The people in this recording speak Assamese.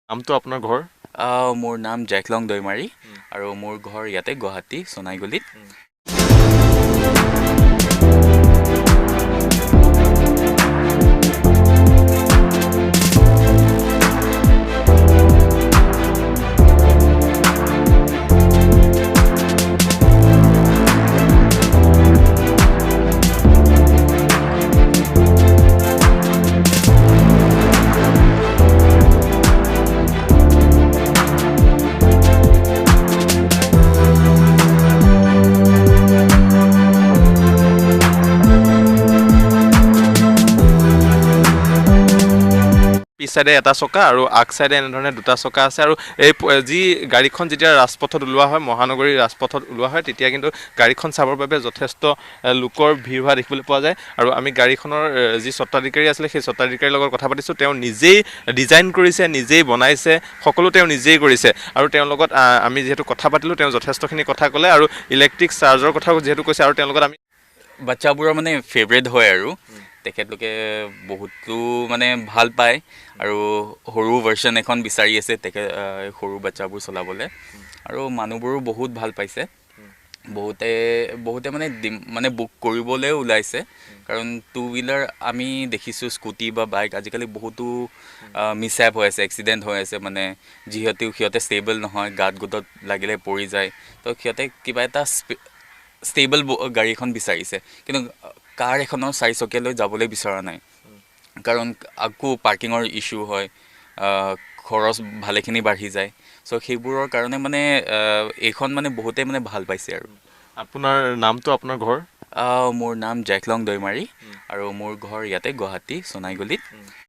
নামটো আপোনাৰ ঘৰ? মোৰ নাম জেকলং দৈমাৰী আৰু মোৰ ঘৰ ইয়াতে গুৱাহাটী সোণাইগুলিত। পিছ চাইডে এটা চকা আৰু আগ চাইডে এনেধৰণে দুটা চকা আছে। আৰু এই যি গাড়ীখন যেতিয়া ৰাজপথত ওলোৱা হয়, মহানগৰীৰ ৰাজপথত ওলোৱা হয়, তেতিয়া কিন্তু গাড়ীখন চাবৰ বাবে যথেষ্ট লোকৰ ভিৰ হোৱা দেখিবলৈ পোৱা যায়। আৰু আমি গাড়ীখনৰ যি স্বত্বাধিকাৰী আছিলে সেই স্বত্বাধিকাৰীৰ লগত কথা পাতিছোঁ। তেওঁ নিজেই ডিজাইন কৰিছে, নিজেই বনাইছে, সকলো তেওঁ নিজেই কৰিছে। আৰু তেওঁৰ লগত আমি যিহেতু কথা পাতিলোঁ, তেওঁ যথেষ্টখিনি কথা ক'লে আৰু ইলেক্ট্ৰিক চাৰ্জৰ কথাও যিহেতু কৈছে, আৰু তেওঁৰ লগত আমি বাচ্চাবোৰৰ মানে ফেভৰেট হয় আৰু তেখেতলোকে বহুতো মানে ভাল পায় আৰু সৰু ভাৰ্চন এখন বিচাৰি আছে সৰু বাচ্চাবোৰ চলাবলৈ। আৰু মানুহবোৰো বহুত ভাল পাইছে। বহুতে বহুতে মানে বুক কৰিবলৈ ওলাইছে, কাৰণ টু হুইলাৰ আমি দেখিছোঁ, স্কুটি বা বাইক আজিকালি বহুতো মিছহেপ হৈ আছে, এক্সিডেণ্ট হৈ আছে। মানে সিহঁতে ষ্টেবল নহয়, গাত গোটত লাগিলে পৰি যায়। তো সিহঁতে কিবা এটা ষ্টেবল গাড়ী এখন বিচাৰিছে, কিন্তু কাৰ এখনৰ চাৰিচকীয়ালৈ যাবলৈ বিচৰা নাই, কাৰণ আকৌ পাৰ্কিঙৰ ইছ্যু হয়, খৰচ ভালেখিনি বাঢ়ি যায়। চ' সেইবোৰৰ কাৰণে মানে এইখন মানে বহুতে মানে ভাল পাইছে আৰু। আপোনাৰ নামটো, আপোনাৰ ঘৰ? মোৰ নাম জেকলং দৈমাৰী আৰু মোৰ ঘৰ ইয়াতে গুৱাহাটী সোণাইগুলিত।